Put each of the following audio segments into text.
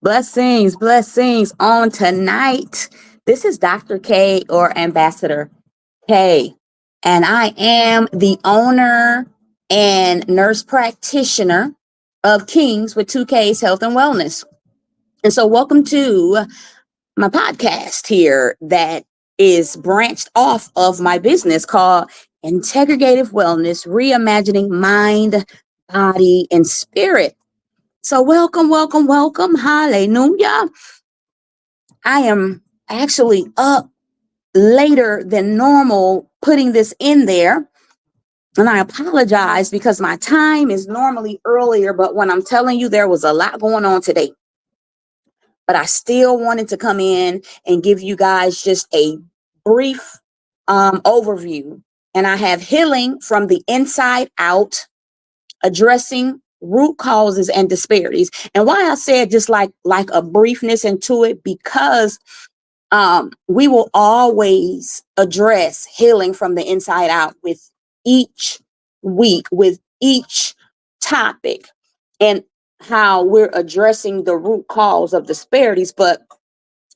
Blessings, blessings on tonight. This is Dr. K or Ambassador K, and I am the owner and nurse practitioner of Kings with 2Ks Health and Wellness. And so, welcome to my podcast here that is branched off of my business called Integrative Wellness, Reimagining Mind, Body, and Spirit. So, welcome, welcome, welcome. Hallelujah. I am actually up later than normal putting this in there. And I apologize because my time is normally earlier, but when I'm telling you there was a lot going on today, but I still wanted to come in and give you guys just a brief overview. And I have healing from the inside out, addressing root causes and disparities. And why I said just like a briefness into it, because we will always address healing from the inside out with each week, with each topic, and how we're addressing the root cause of disparities. But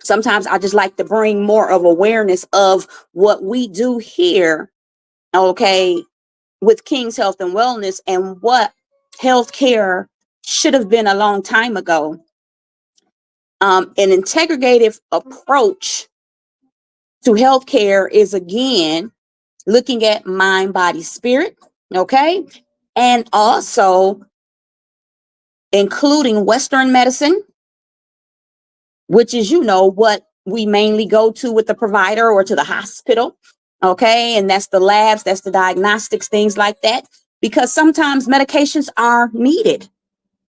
sometimes I just like to bring more of awareness of what we do here, okay, with King's Health and Wellness and what healthcare should have been a long time ago. An integrative approach to healthcare is again looking at mind, body, spirit, okay, and also including Western medicine, which is, what we mainly go to with the provider or to the hospital, okay, and that's the labs, that's the diagnostics, things like that, because sometimes medications are needed.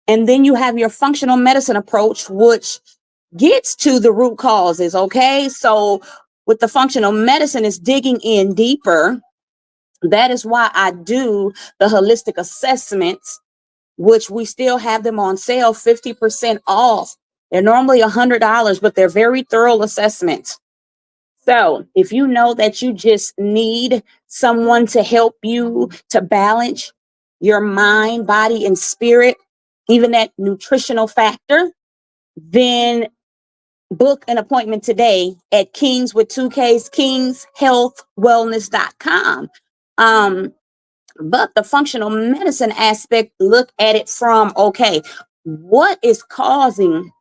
And then you have your functional medicine approach, which gets to the root causes, okay? So with the functional medicine, is digging in deeper. That is why I do the holistic assessments, which we still have them on sale, 50% off. They're normally $100, but they're very thorough assessments. So if you know that you just need someone to help you to balance your mind, body, and spirit, even that nutritional factor, then book an appointment today at Kings with 2Ks, kingshealthwellness.com. But the functional medicine aspect, look at it from, okay, what is causing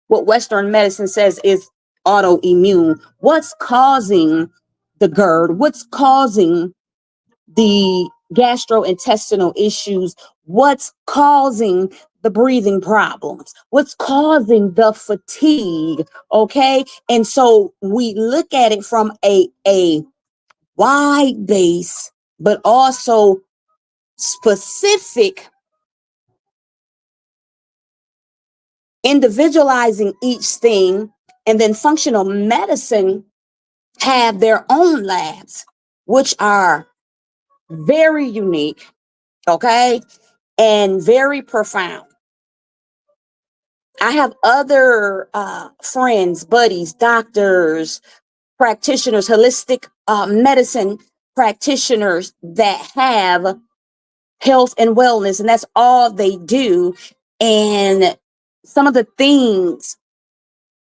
what Western medicine says is autoimmune? What's causing the GERD? What's causing the gastrointestinal issues? What's causing the breathing problems? What's causing the fatigue? Okay. And so we look at it from a wide base, but also specific, individualizing each thing. And then functional medicine have their own labs, which are very unique, okay, and very profound. I have other friends, buddies, doctors, practitioners, holistic medicine practitioners that have health and wellness, and that's all they do. And some of the things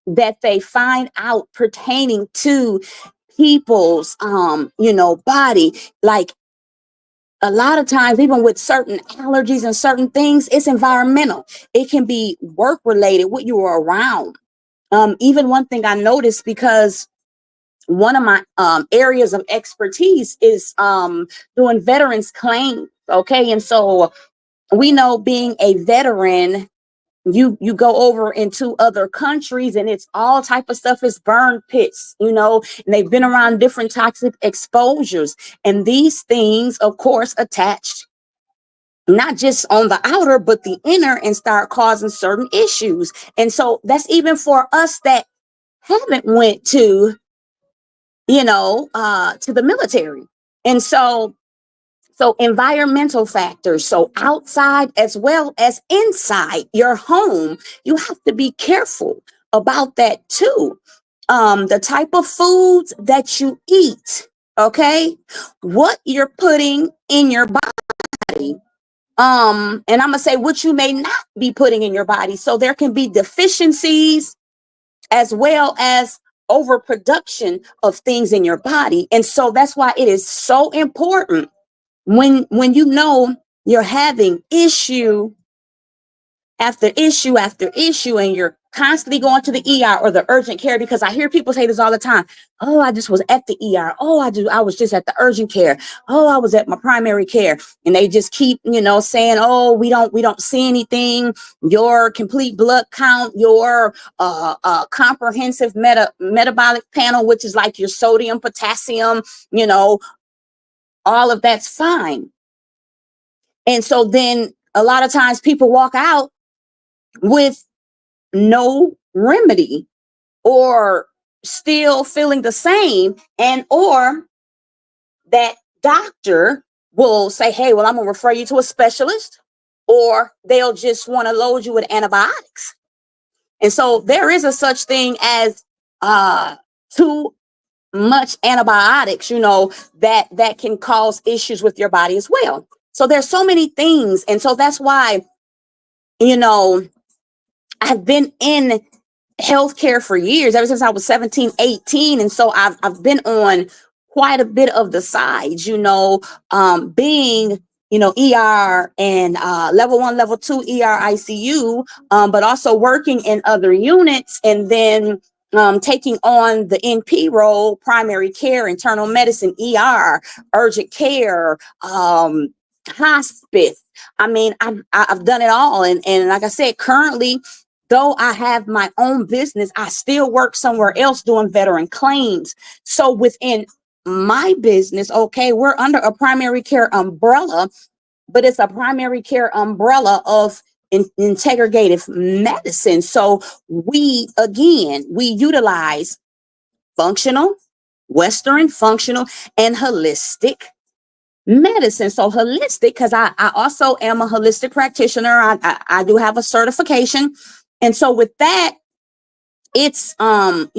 that they find out pertaining to people's body, like a lot of times, even with certain allergies and certain things, it's environmental. It can be work related, what you are around. Even one thing I noticed, because one of my areas of expertise is doing veterans claims. Okay. And so we know, being a veteran, you go over into other countries and it's all type of stuff. It's burn pits, and they've been around different toxic exposures, and these things of course attached not just on the outer but the inner, and start causing certain issues. And so that's even for us that haven't went to the military. And so environmental factors, so outside as well as inside your home, you have to be careful about that too. The type of foods that you eat, okay, what you're putting in your body And I'm gonna say what you may not be putting in your body. So there can be deficiencies as well as overproduction of things in your body. And so that's why it is so important when you know you're having issue after issue after issue, and you're constantly going to the ER or the urgent care, because I hear people say this all the time. Oh, I just was at the ER. Oh, I was just at the urgent care. Oh, I was at my primary care. And they just keep, saying, oh, we don't see anything. Your complete blood count, your comprehensive metabolic panel, which is like your sodium, potassium, all of that's fine. And so then a lot of times people walk out with no remedy, or still feeling the same, and or that doctor will say, hey, well, I'm gonna refer you to a specialist, or they'll just want to load you with antibiotics. And so there is a such thing as too much antibiotics, that can cause issues with your body as well. So there's so many things. And so that's why, I've been in healthcare for years, ever since I was 17, 18. And so I've been on quite a bit of the sides, being, ER and level 1, level 2 ER ICU, but also working in other units, and then taking on the NP role, primary care, internal medicine, ER, urgent care, hospice. I mean, I've done it all. And like I said, currently, though I have my own business, I still work somewhere else doing veteran claims. So within my business, okay, we're under a primary care umbrella, but it's a primary care umbrella of integrative medicine. So we utilize functional, Western functional, and holistic medicine. So holistic, because I also am a holistic practitioner. I do have a certification. And so with that, it's that's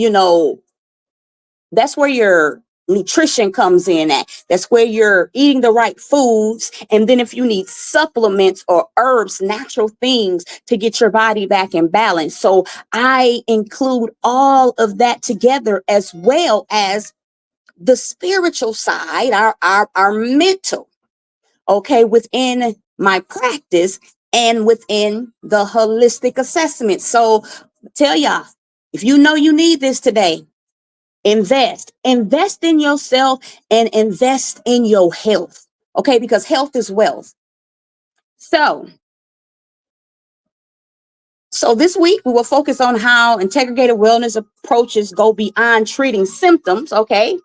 where your nutrition comes in at. That's where you're eating the right foods. And then if you need supplements or herbs, natural things to get your body back in balance. So I include all of that together, as well as the spiritual side, our mental, okay, within my practice and within the holistic assessment. So tell y'all, if you know you need this today, invest in yourself and invest in your health. Okay, because health is wealth. So this week we will focus on how integrative wellness approaches go beyond treating symptoms, okay?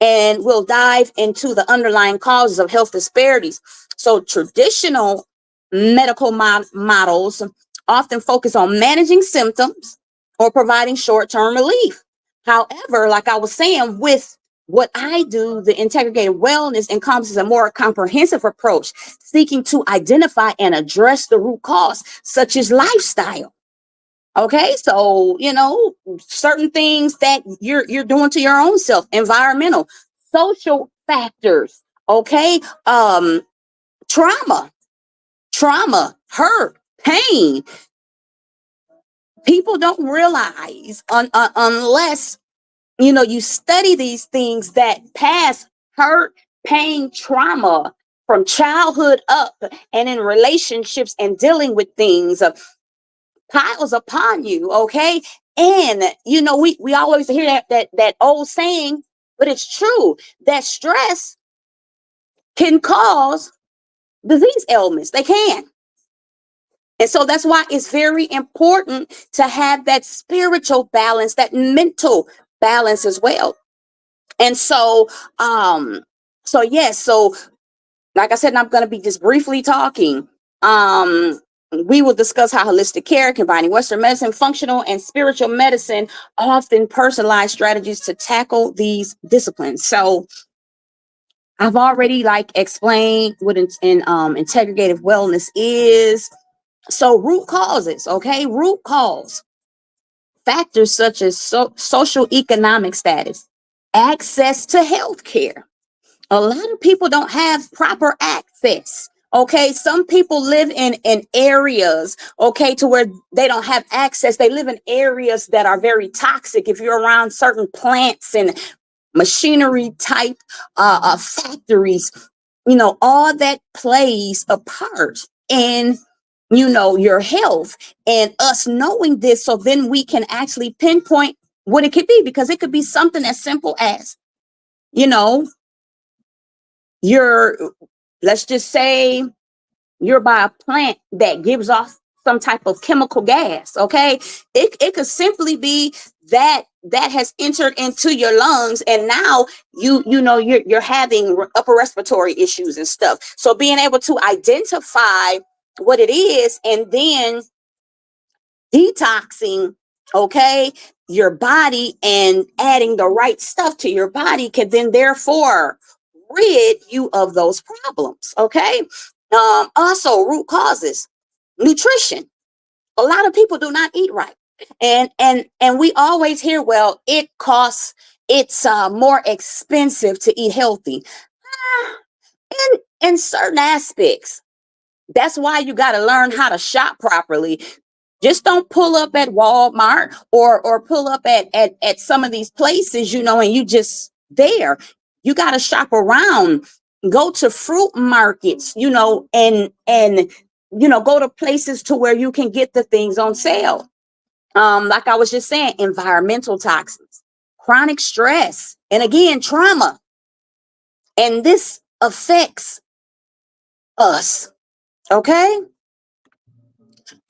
And we'll dive into the underlying causes of health disparities. So traditional medical models often focus on managing symptoms or providing short-term relief. However, like I was saying, with what I do, the integrative wellness encompasses a more comprehensive approach, seeking to identify and address the root cause, such as lifestyle. Okay, so certain things that you're doing to your own self, environmental, social factors, okay, trauma, hurt, pain. People don't realize unless you study these things, that past hurt, pain, trauma from childhood up, and in relationships and dealing with things, piles upon you, okay? And we always hear that old saying, but it's true, that stress can cause disease ailments. They can. And so that's why it's very important to have that spiritual balance, that mental balance as well. And so yes, so like I said, I'm going to be just briefly talking. We will discuss how holistic care, combining Western medicine, functional, and spiritual medicine, often personalized strategies to tackle these disciplines. So I've already explained what integrative wellness is. So root causes, okay? Root cause factors such as social economic status, access to health care. A lot of people don't have proper access, Okay, some people live in areas, okay, to where they don't have access. They live in areas that are very toxic. If you're around certain plants and machinery type factories, all that plays a part in your health, and us knowing this, so then we can actually pinpoint what it could be, because it could be something as simple as, you know you're let's just say you're by a plant that gives off some type of chemical gas. Okay, it could simply be that has entered into your lungs, and now you're having upper respiratory issues and stuff. So being able to identify what it is, and then detoxing, okay, your body, and adding the right stuff to your body, can then therefore rid you of those problems. Okay. Also, root causes, nutrition. A lot of people do not eat right, and we always hear, well, it's more expensive to eat healthy. In certain aspects, that's why you got to learn how to shop properly. Just don't pull up at Walmart, or pull up at some of these places, and you just there. You got to shop around. Go to fruit markets, and go to places to where you can get the things on sale. Like I was just saying, environmental toxins, chronic stress, and again, trauma. And this affects us. Okay.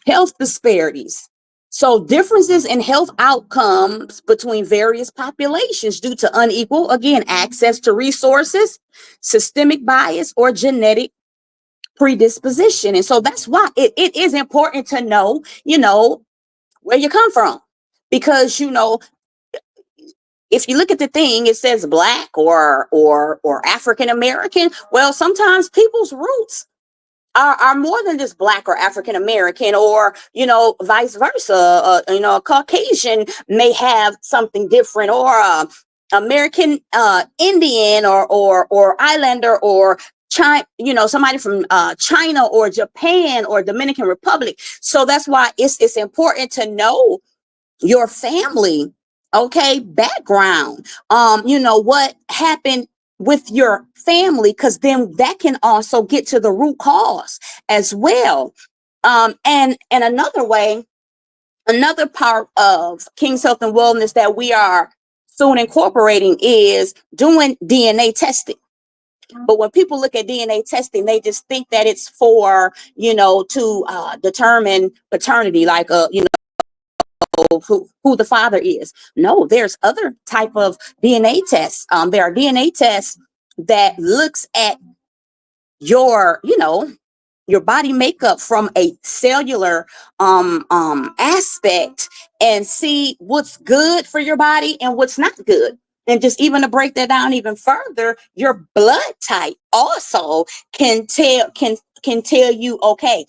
Health disparities. So differences in health outcomes between various populations due to unequal, again, access to resources, systemic bias, or genetic predisposition. And so that's why it is important to know, where you come from. Because, if you look at the thing, it says Black or African American. Well, sometimes people's roots are more than just Black or African American, or vice versa. A Caucasian may have something different, or American Indian, or Islander, or China, somebody from China or Japan or Dominican Republic. So that's why it's important to know your family, okay, background, what happened with your family, because then that can also get to the root cause as well. And another part of King's Health and Wellness that we are soon incorporating is doing DNA testing. But when people look at DNA testing, they just think that it's for, to determine paternity, like, who the father is. No, there's other type of DNA tests. There are DNA tests that looks at your, your body makeup from a cellular aspect, and see what's good for your body and what's not good. And just even to break that down even further, your blood type also can tell you, okay,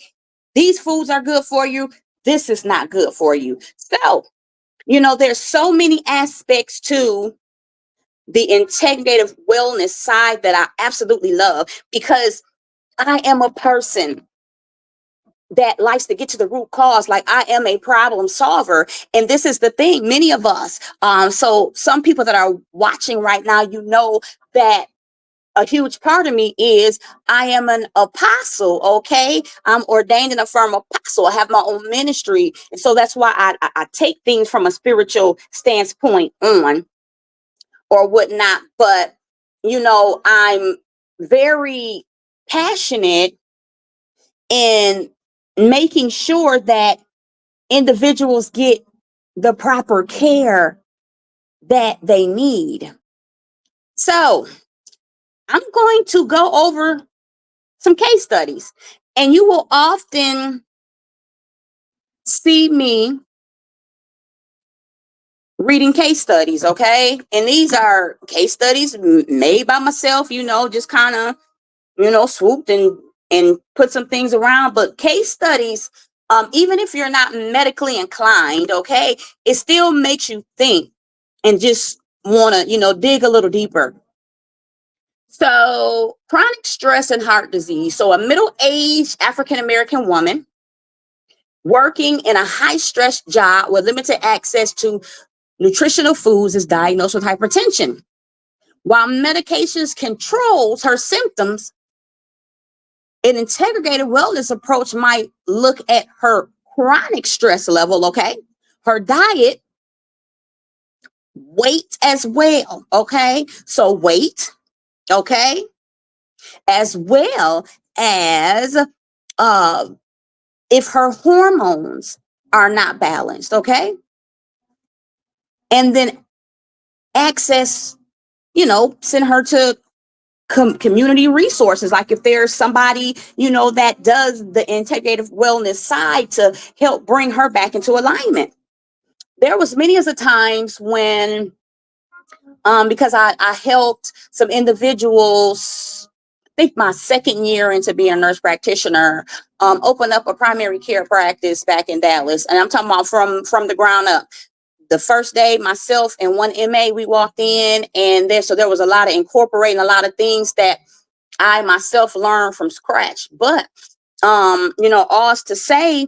these foods are good for you, this is not good for you. So, there's so many aspects to the integrative wellness side that I absolutely love, because I am a person that likes to get to the root cause. Like, I am a problem solver. And this is the thing, many of us, so some people that are watching right now, that a huge part of me is I am an apostle. Okay, I'm ordained in a firm apostle. I have my own ministry, and so that's why I take things from a spiritual standpoint on, or whatnot. But I'm very passionate in making sure that individuals get the proper care that they need. So I'm going to go over some case studies, and you will often see me reading case studies. Okay, and these are case studies made by myself, just kind of swooped and put some things around. But case studies, even if you're not medically inclined, okay, it still makes you think and just want to dig a little deeper. So chronic stress and heart disease. So a middle-aged African-American woman working in a high-stress job with limited access to nutritional foods is diagnosed with hypertension. While medications controls her symptoms, an integrative wellness approach might look at her chronic stress level, okay? Her diet, weight as well, okay? So weight, okay? As well as uh if her hormones are not balanced, okay? And then access, send her to community resources. Like if there's somebody, that does the integrative wellness side to help bring her back into alignment. There was many of the times when, because I helped some individuals, I think my second year into being a nurse practitioner, open up a primary care practice back in Dallas. And I'm talking about from the ground up. The first day, myself and one MA, we walked in, and there was a lot of incorporating a lot of things that I myself learned from scratch. But all to say,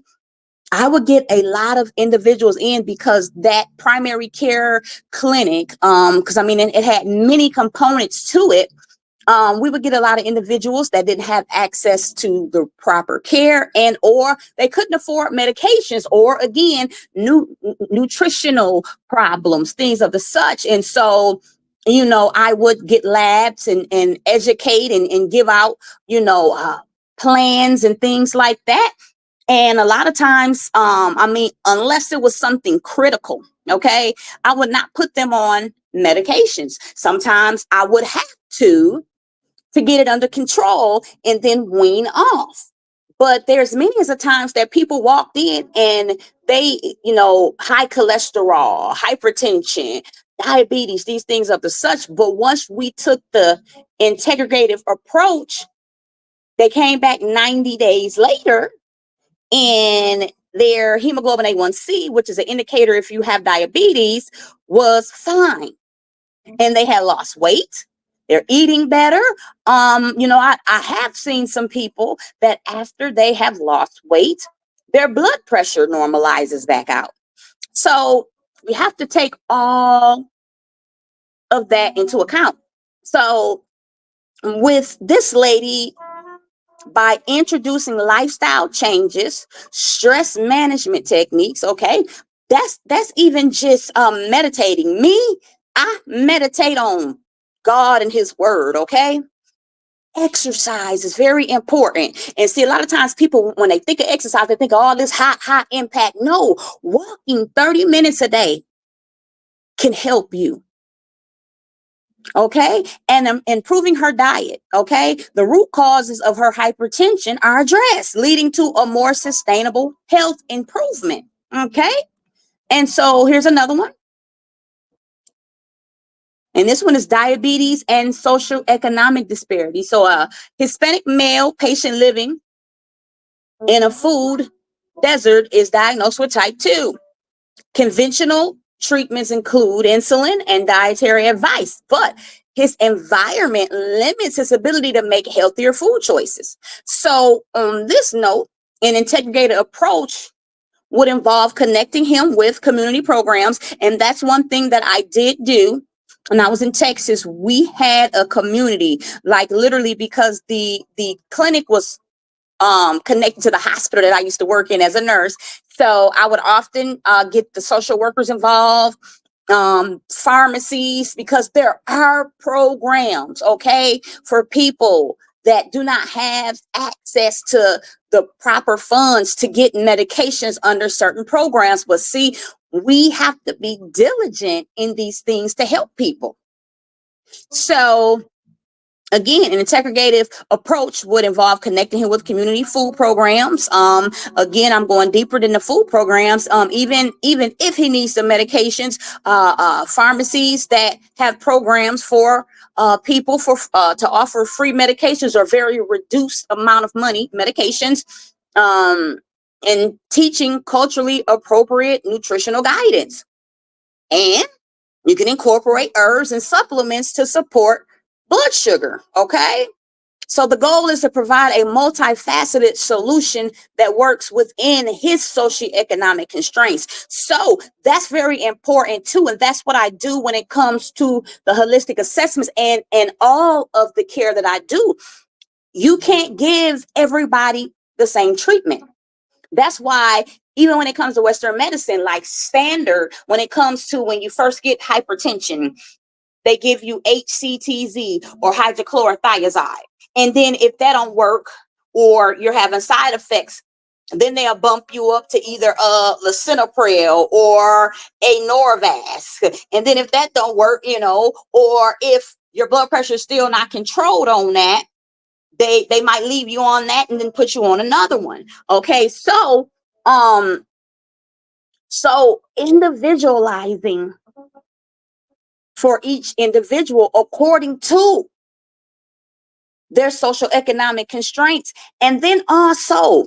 I would get a lot of individuals in because that primary care clinic, because it had many components to it. We would get a lot of individuals that didn't have access to the proper care, and or they couldn't afford medications, or again, nutritional problems, things of the such. And so, I would get labs and educate and give out, plans and things like that. And a lot of times, unless it was something critical, okay, I would not put them on medications. Sometimes I would have to get it under control and then wean off. But there's many of the times that people walked in and they, high cholesterol, hypertension, diabetes, these things of the such. But once we took the integrative approach, they came back 90 days later and their hemoglobin A1C, which is an indicator if you have diabetes, was fine. And they had lost weight. They're eating better. I have seen some people that after they have lost weight, their blood pressure normalizes back out. So we have to take all of that into account. So with this lady, by introducing lifestyle changes, stress management techniques, okay, that's even just meditating. I meditate on God and his word, okay? Exercise is very important. And see, a lot of times people, when they think of exercise, they think of all this high impact. No, walking 30 minutes a day can help you. Okay. And improving her diet. Okay. The root causes of her hypertension are addressed, leading to a more sustainable health improvement. Okay. And so here's another one. And this one is diabetes and social economic disparity. So a Hispanic male patient living in a food desert is diagnosed with type 2. Conventional treatments include insulin and dietary advice, but his environment limits his ability to make healthier food choices. So on this note, an integrated approach would involve connecting him with community programs. And that's one thing that I did do. When I was in Texas, we had a community, like literally, because the clinic was connected to the hospital that I used to work in as a nurse. So I would often get the social workers involved, pharmacies, because there are programs, okay, for people that do not have access to the proper funds to get medications under certain programs. But see, we have to be diligent in these things to help people. So again, an integrative approach would involve connecting him with community food programs. Again, I'm going deeper than the food programs. Even if he needs some medications, pharmacies that have programs for people to offer free medications or very reduced amount of money medications, and teaching culturally appropriate nutritional guidance. And you can incorporate herbs and supplements to support blood sugar. Okay. So the goal is to provide a multifaceted solution that works within his socioeconomic constraints. So that's very important too. And that's what I do when it comes to the holistic assessments and all of the care that I do. You can't give everybody the same treatment. That's why even when it comes to Western medicine, like standard, when it comes to when you first get hypertension, they give you HCTZ or hydrochlorothiazide. And then if that don't work or you're having side effects, then they'll bump you up to either lisinopril or a Norvasc. And then if that don't work, or if your blood pressure is still not controlled on that, they might leave you on that and then put you on another one. Okay, so individualizing for each individual according to their social economic constraints, and then also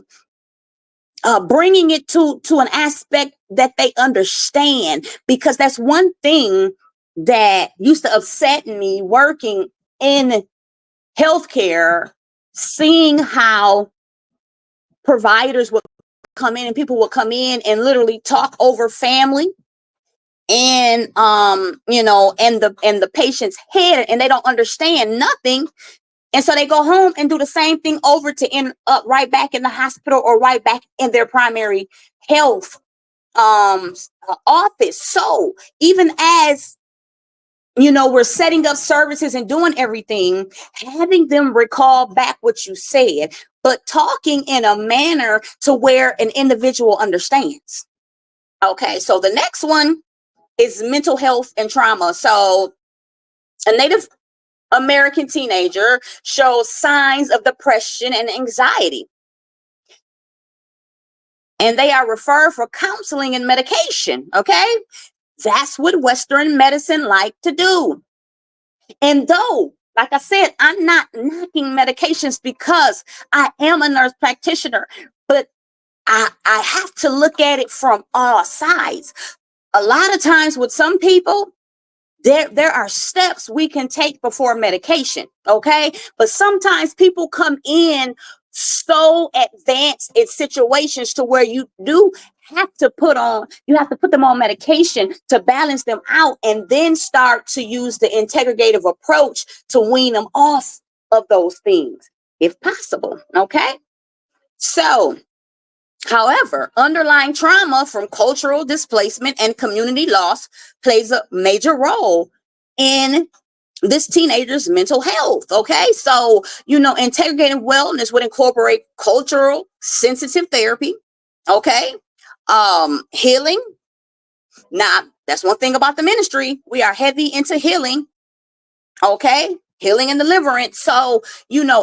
bringing it to an aspect that they understand, because that's one thing that used to upset me working in healthcare, seeing how providers would come in and people would come in and literally talk over family and the patient's head, and they don't understand nothing. And so they go home and do the same thing over to end up right back in the hospital or right back in their primary health office. So even as we're setting up services and doing everything, having them recall back what you said, but talking in a manner to where an individual understands. Okay, so the next one is mental health and trauma. So a Native American teenager shows signs of depression and anxiety, and they are referred for counseling and medication. Okay, that's what Western medicine like to do. And though, like I said, I'm not knocking medications because I am a nurse practitioner, but I have to look at it from all sides. A lot of times with some people, there are steps we can take before medication, okay? But sometimes people come in so advanced in situations to where you have to put them on medication to balance them out, and then start to use the integrative approach to wean them off of those things, if possible, okay? So, however, underlying trauma from cultural displacement and community loss plays a major role in this teenager's mental health. Okay, so integrative wellness would incorporate cultural sensitive therapy. Okay, healing. Now, that's one thing about the ministry. We are heavy into healing. Okay, healing and deliverance. So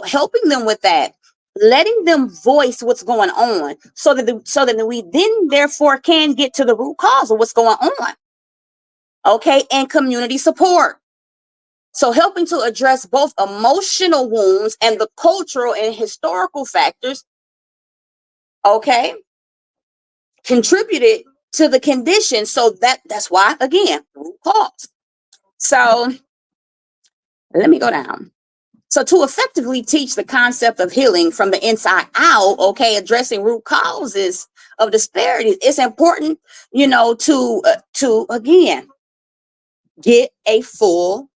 helping them with that, letting them voice what's going on, so that we then therefore can get to the root cause of what's going on. Okay, and community support. So helping to address both emotional wounds and the cultural and historical factors, okay, contributed to the condition. So that's why, again, root cause. So let me go down. So to effectively teach the concept of healing from the inside out, okay, addressing root causes of disparities, it's important, to again get a full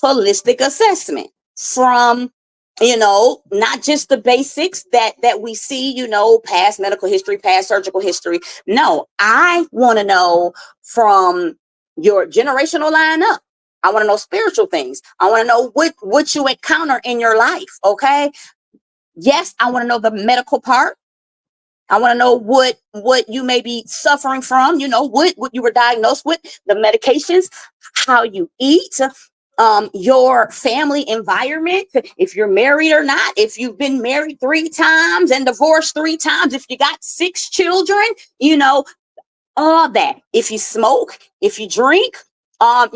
holistic assessment from not just the basics that we see, past medical history, past surgical history. No, I want to know from your generational line up. I want to know spiritual things. I want to know what you encounter in your life. Okay, yes, I want to know the medical part. I want to know what you may be suffering from, what you were diagnosed with, the medications, how you eat, your family environment, if you're married or not, if you've been married 3 times and divorced 3 times, if you got 6 children, all that. If you smoke, if you drink, all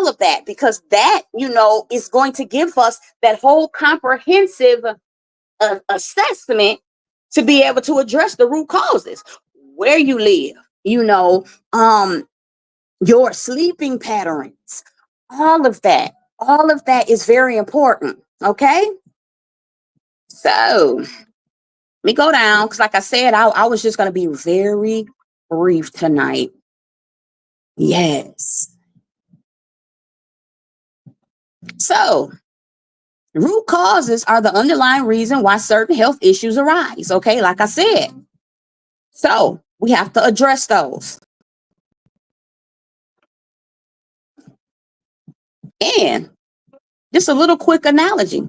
of that, because that, is going to give us that whole comprehensive assessment to be able to address the root causes, where you live, your sleeping patterns, all of that. All of that is very important. Okay. So let me go down because, like I said, I was just going to be very brief tonight. Yes. So root causes are the underlying reason why certain health issues arise. Okay. Like I said. So we have to address those. And just a little quick analogy.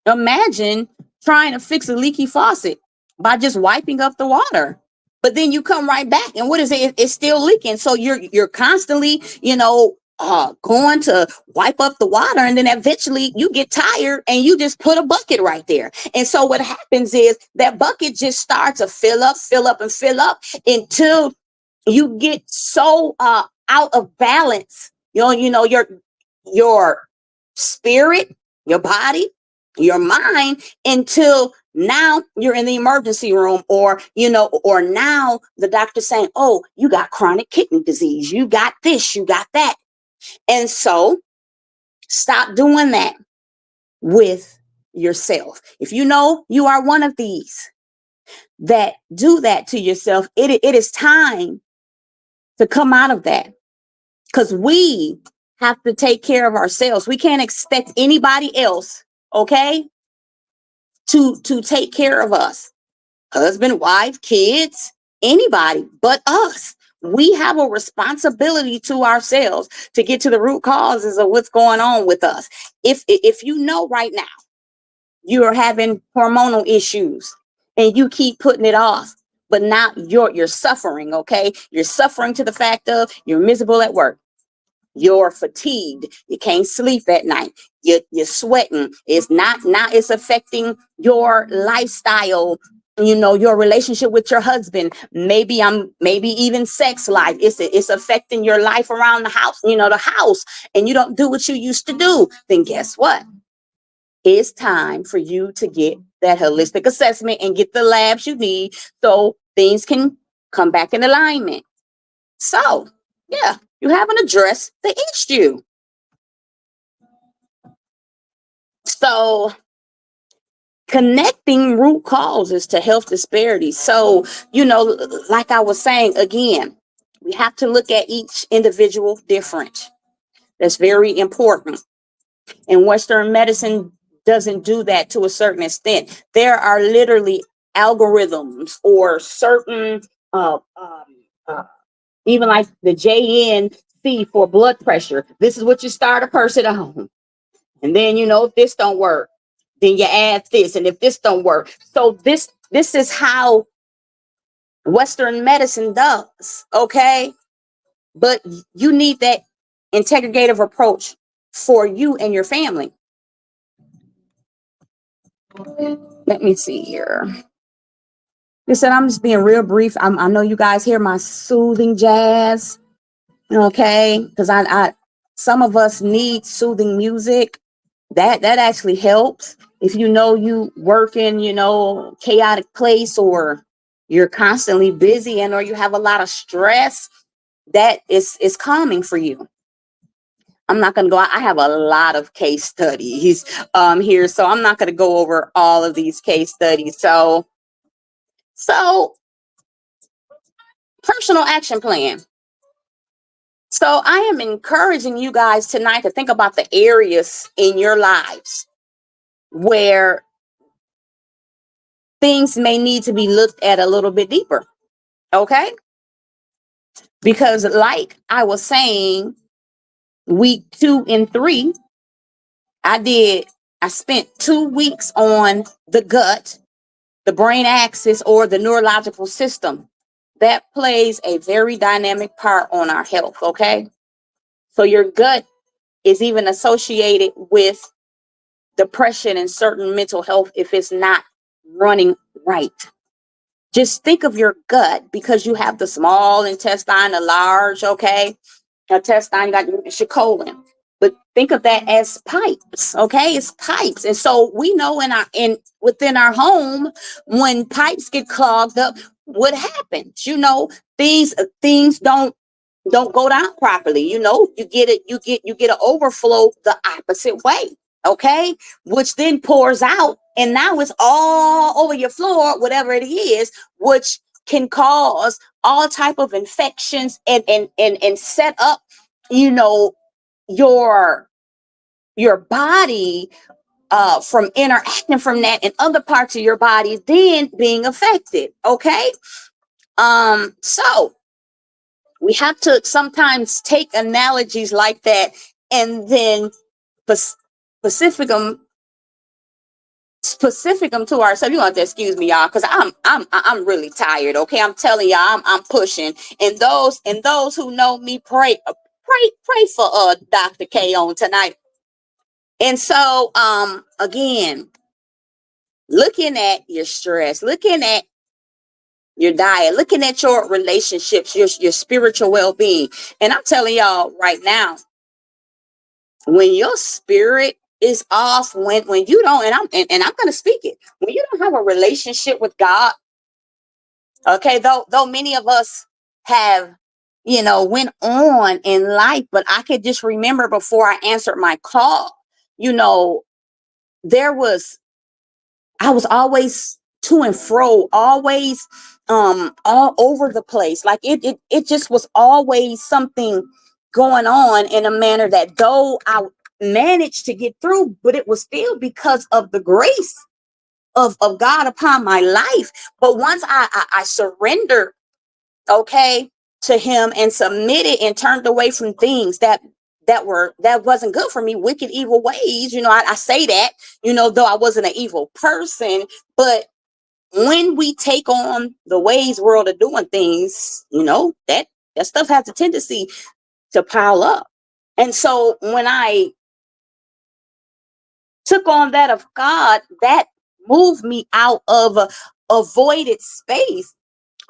Imagine trying to fix a leaky faucet by just wiping up the water. But then you come right back and what is it? It's still leaking. So you're constantly, going to wipe up the water, and then eventually you get tired and you just put a bucket right there. And so what happens is that bucket just starts to fill up, and fill up until you get so out of balance. Your spirit, your body, your mind, until now you're in the emergency room, or now the doctor's saying, oh, you got chronic kidney disease, you got this, you got that. And so stop doing that with yourself. If you know you are one of these that do that to yourself, it is time to come out of that, because we have to take care of ourselves. We can't expect anybody else, okay, to take care of us. Husband, wife, kids, anybody but us. We have a responsibility to ourselves to get to the root causes of what's going on with us. If you know right now you're having hormonal issues and you keep putting it off, but now you're suffering, okay? You're suffering to the fact of you're miserable at work. You're fatigued. You can't sleep at night. You're sweating. It's affecting your lifestyle, your relationship with your husband, maybe even sex life. It's affecting your life around the house, the house, and you don't do what you used to do. Then guess what? It's time for you to get that holistic assessment and get the labs you need so things can come back in alignment. So, yeah, you haven't addressed the issue. So, connecting root causes to health disparities. So, like I was saying, again, we have to look at each individual different. That's very important. And Western medicine doesn't do that to a certain extent. There are literally algorithms or certain, even like the JNC for blood pressure. This is what you start a person on. And then, if this don't work, then you add this. And if this don't work, so this is how Western medicine does. Okay. But you need that integrative approach for you and your family. Let me see here. Listen, I'm just being real brief. I know you guys hear my soothing jazz. Okay. Because I some of us need soothing music. That actually helps. If you work in, chaotic place, or you're constantly busy, or you have a lot of stress, that is calming for you. I'm not going to go. I have a lot of case studies here, so I'm not going to go over all of these case studies. So personal action plan. So I am encouraging you guys tonight to think about the areas in your lives where things may need to be looked at a little bit deeper. Okay? Because like I was saying, week 2 and 3, I spent 2 weeks on the gut, the brain axis, or the neurological system. That plays a very dynamic part on our health. Okay? So your gut is even associated with depression and certain mental health if it's not running right. Just think of your gut, because you have the small intestine, the large, okay? Intestine, you got your colon. But think of that as pipes, okay? It's pipes. And so we know within our home, when pipes get clogged up, what happens? Things don't don't go down properly. You get it, you get an overflow the opposite way. Okay, which then pours out, and now it's all over your floor, whatever it is, which can cause all type of infections and set up, you know, your body from interacting from that and other parts of your body then being affected. Okay, so we have to sometimes take analogies like that and then specific them to ourselves. You want to excuse me, y'all, because I'm really tired. Okay, I'm telling y'all, I'm pushing. And those who know me, pray for Dr. K on tonight. And so again, looking at your stress, looking at your diet, looking at your relationships, your spiritual well-being. And I'm telling y'all right now, when your spirit is off, when you don't, and I'm gonna speak it, when you don't have a relationship with God, okay, though many of us have, went on in life, but I could just remember before I answered my call, there was I was always to and fro, always all over the place. Like it just was always something going on in a manner that though I managed to get through, but it was still because of the grace of God upon my life. But once I surrendered, okay, to him and submitted and turned away from things that wasn't good for me, wicked, evil ways. I say that, though I wasn't an evil person, but when we take on the ways world are doing things, that stuff has a tendency to pile up. And so when I took on that of God, that moved me out of a avoided space,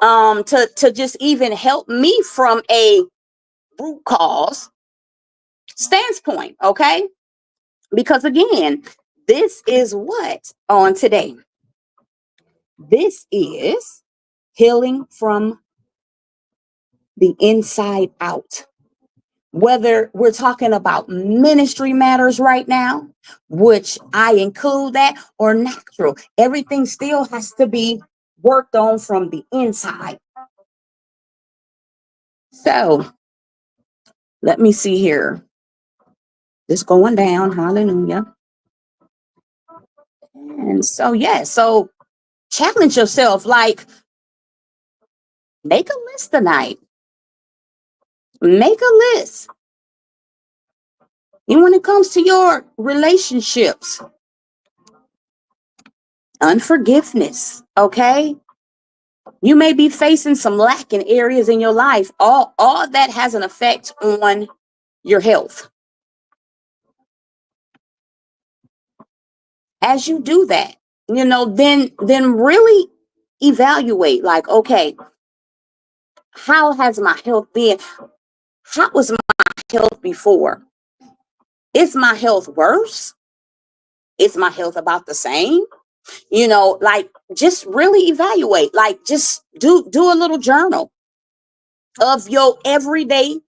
to just even help me from a root cause standpoint. Okay, because again, this is what on today. This is healing from the inside out. Whether we're talking about ministry matters right now, which I include that, or natural, everything still has to be worked on from the inside. So let me see here. This going down. Hallelujah. And so, so challenge yourself, like make a list tonight. Make a list. And when it comes to your relationships, unforgiveness, okay? You may be facing some lack in areas in your life. All that has an effect on your health. As you do that, then really evaluate, like, okay, how has my health been? How was my health before? Is my health worse? Is my health about the same? Like just really evaluate, like just do a little journal of your everyday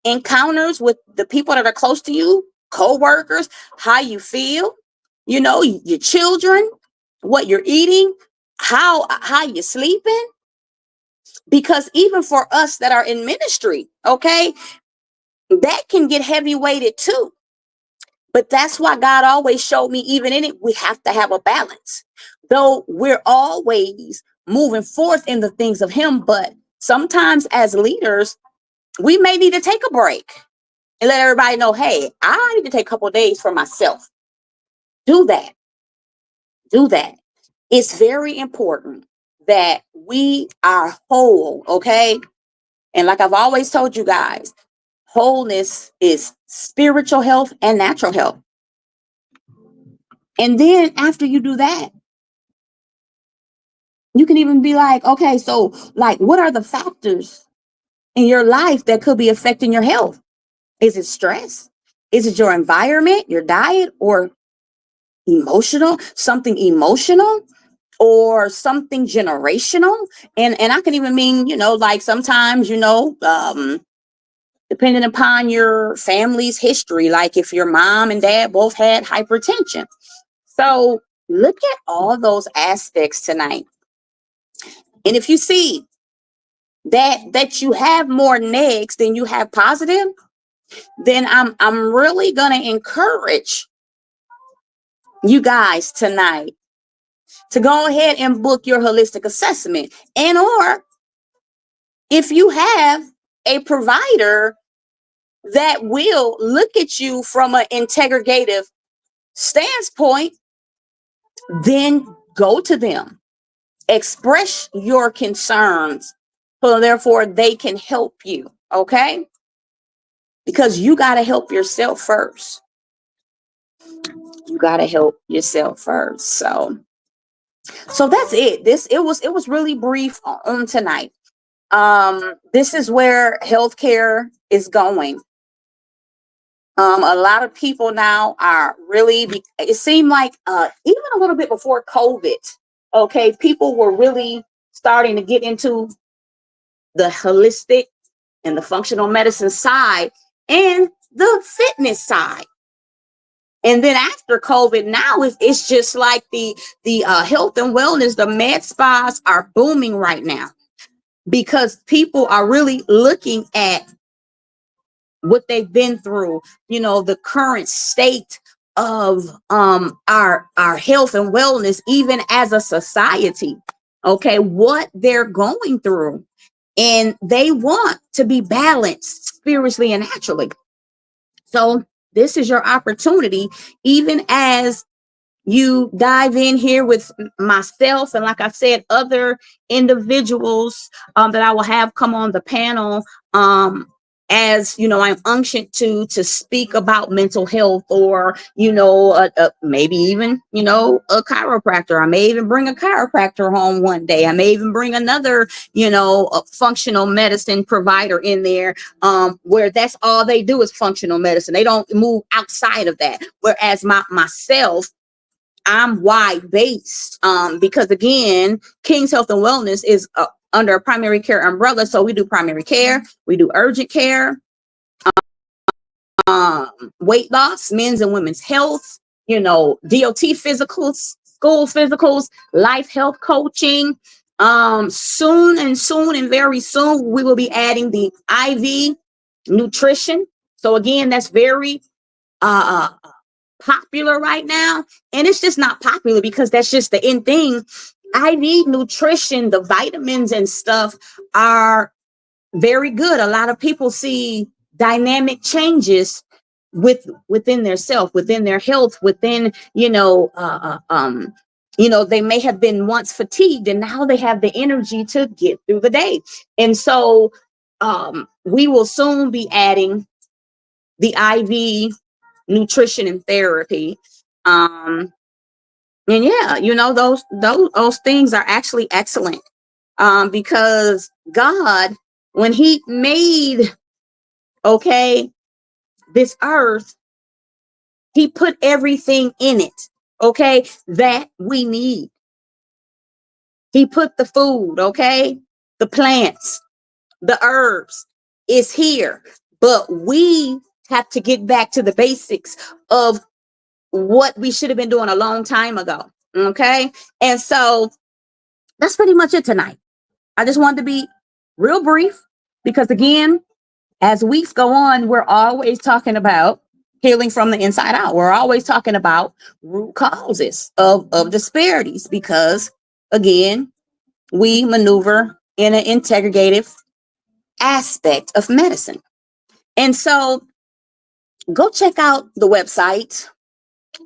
encounters with the people that are close to you, co-workers, how you feel, your children, what you're eating, how you're sleeping. Because even for us that are in ministry, okay, that can get heavy weighted too. But that's why God always showed me, even in it, we have to have a balance. Though we're always moving forth in the things of him, but sometimes as leaders, we may need to take a break and let everybody know, hey, I need to take a couple of days for myself. Do that. It's very important that we are whole, okay? And like I've always told you guys, wholeness is spiritual health and natural health. And then after you do that, you can even be like, okay, so like, what are the factors in your life that could be affecting your health? Is it stress? Is it your environment, your diet, or something emotional? or something generational. And I can even mean, like sometimes, depending upon your family's history, like if your mom and dad both had hypertension. So look at all those aspects tonight. And if you see that you have more negs than you have positive, then I'm really gonna encourage you guys tonight to go ahead and book your holistic assessment. And or if you have a provider that will look at you from an integrative standpoint, then go to them, express your concerns, so therefore they can help you. Okay, because you got to help yourself first. You got to help yourself first. So that's it. It was really brief on tonight. This is where healthcare is going. A lot of people now are really, it seemed like even a little bit before COVID, okay, people were really starting to get into the holistic and the functional medicine side and the fitness side. And then after COVID, now it's just like the health and wellness, the med spas are booming right now because people are really looking at what they've been through, the current state of our health and wellness, even as a society. Okay, what they're going through, and they want to be balanced spiritually and naturally. So this is your opportunity, even as you dive in here with myself and, like I said, other individuals that I will have come on the panel, as I'm unctioned to speak about mental health, or maybe even a chiropractor. I may even bring a chiropractor home one day. I may even bring another a functional medicine provider in there, where that's all they do is functional medicine. They don't move outside of that. Whereas myself, I'm wide based, because again, King's Health and Wellness is under a primary care umbrella. So we do primary care, we do urgent care, weight loss, men's and women's health, DOT physicals, school physicals, life health coaching. Soon and very soon, we will be adding the IV nutrition. So again, that's very popular right now, and it's just not popular because that's just the in thing. IV nutrition, the vitamins and stuff are very good. A lot of people see dynamic changes within their self, within their health, within they may have been once fatigued and now they have the energy to get through the day. And so we will soon be adding the IV nutrition and therapy. And yeah, those things are actually excellent, because God, when he made this earth, he put everything in it that we need. He put the food, the plants, the herbs is here, but we have to get back to the basics of what we should have been doing a long time ago. Okay. And so that's pretty much it tonight. I just wanted to be real brief because, again, as weeks go on, we're always talking about healing from the inside out. We're always talking about root causes of disparities because, again, we maneuver in an integrative aspect of medicine. And so go check out the website,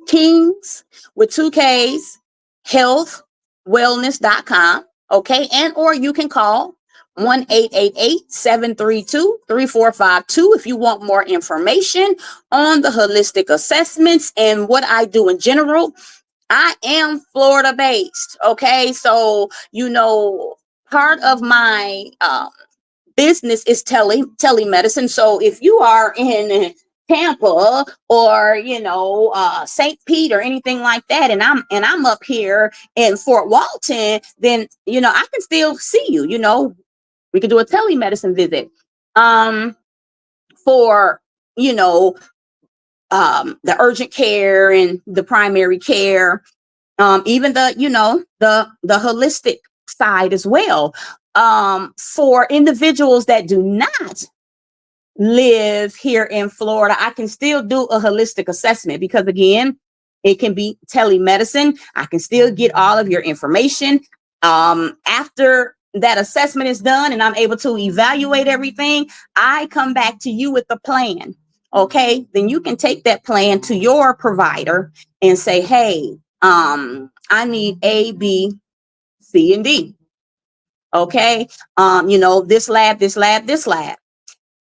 Kings with 2 Ks, healthwellness.com. Okay. And or you can call 1-888-732-3452 if you want more information on the holistic assessments and what I do in general. I am Florida based. Okay. So, part of my business is telemedicine. So if you are in Tampa or St. Pete or anything like that, and I'm up here in Fort Walton, then I can still see you. We could do a telemedicine visit for the urgent care and the primary care, even the holistic side as well. For individuals that do not live here in Florida, I can still do a holistic assessment because, again, it can be telemedicine. I can still get all of your information. After that assessment is done and I'm able to evaluate everything, I come back to you with a plan. Okay, then you can take that plan to your provider and say, hey, I need A, B, C, and D. Okay, this lab, this lab, this lab.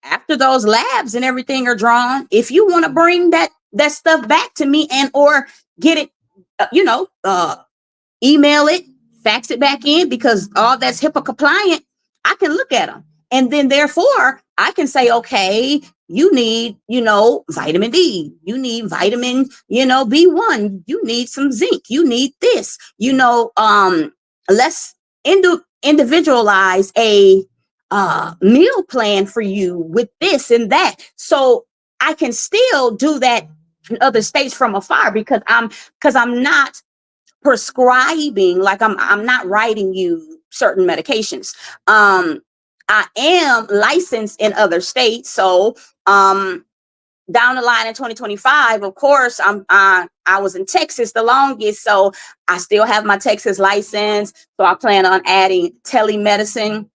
After those labs and everything are drawn, if you want to bring that stuff back to me and or get it, email it, fax it back in, because all that's HIPAA compliant, I can look at them. And then therefore I can say, okay, you need, vitamin D, you need vitamin, B1, you need some zinc, you need this, let's individualize a meal plan for you with this and that. So I can still do that in other states from afar because I'm not prescribing, like I'm not writing you certain medications. I am licensed in other states, so down the line in 2025, of course, I was in Texas the longest, so I still have my Texas license. So I plan on adding telemedicine,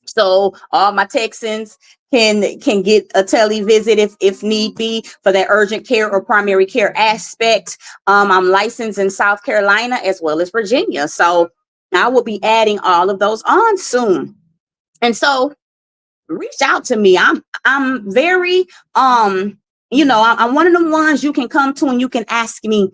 so all my Texans can get a tele visit if need be for that urgent care or primary care aspect. I'm licensed in South Carolina as well as Virginia, so I will be adding all of those on soon. And so reach out to me. I'm very I'm one of the ones you can come to and you can ask me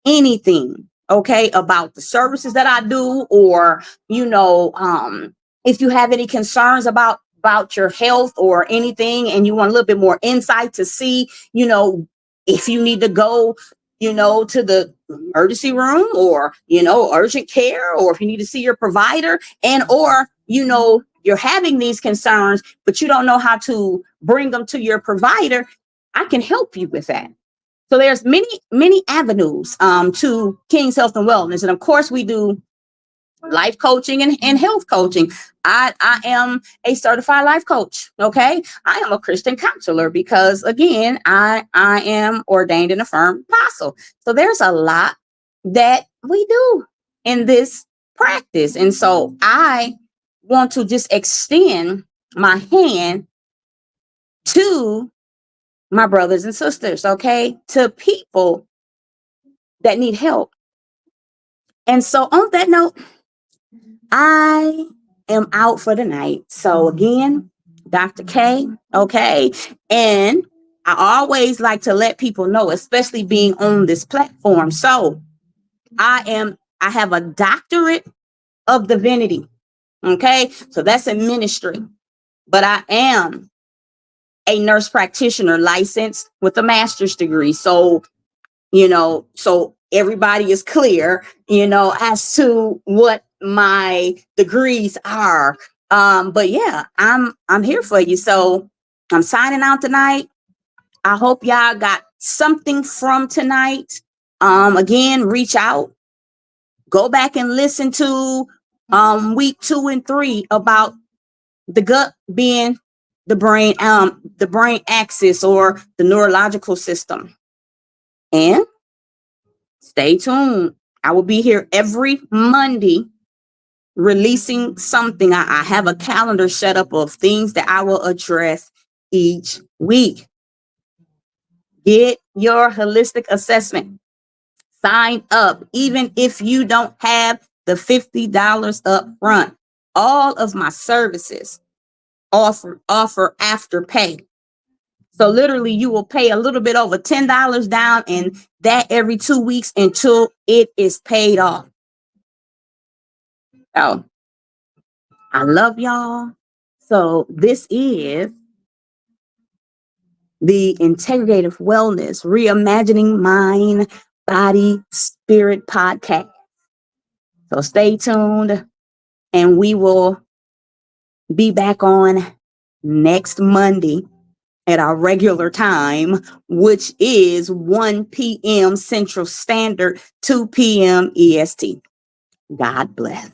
anything, okay, about the services that I do, or if you have any concerns about your health or anything and you want a little bit more insight to see, if you need to go, to the emergency room or, urgent care, or if you need to see your provider, and or you're having these concerns but you don't know how to bring them to your provider, I can help you with that. So there's many avenues to King's Health and Wellness. And of course, we do life coaching and health coaching. I am a certified life coach. Okay. I am a Christian counselor because, again, I am ordained and affirmed apostle. So there's a lot that we do in this practice. And so I want to just extend my hand to my brothers and sisters, okay, to people that need help. And so on that note, I am out for the night. So again, Dr. K, okay. And I always like to let people know, especially being on this platform. So I have a doctorate of divinity. Okay. So that's in ministry. But I am a nurse practitioner licensed with a master's degree. So so everybody is clear, as to what my degrees are. But yeah, I'm here for you. So I'm signing out tonight. I hope y'all got something from tonight. Again, reach out, go back and listen to week 2 and 3 about the gut being the brain axis or the neurological system. And stay tuned. I will be here every Monday releasing something. I have a calendar set up of things that I will address each week. Get your holistic assessment. Sign up, even if you don't have the $50 up front. All of my services offer after pay. So literally you will pay a little bit over $10 down, and that every 2 weeks until it is paid off. So I love y'all. So this is the Integrative Wellness Reimagining Mind, Body, Spirit podcast. So stay tuned, and we will be back on next Monday at our regular time, which is 1 p.m. Central Standard, 2 p.m. EST. God bless.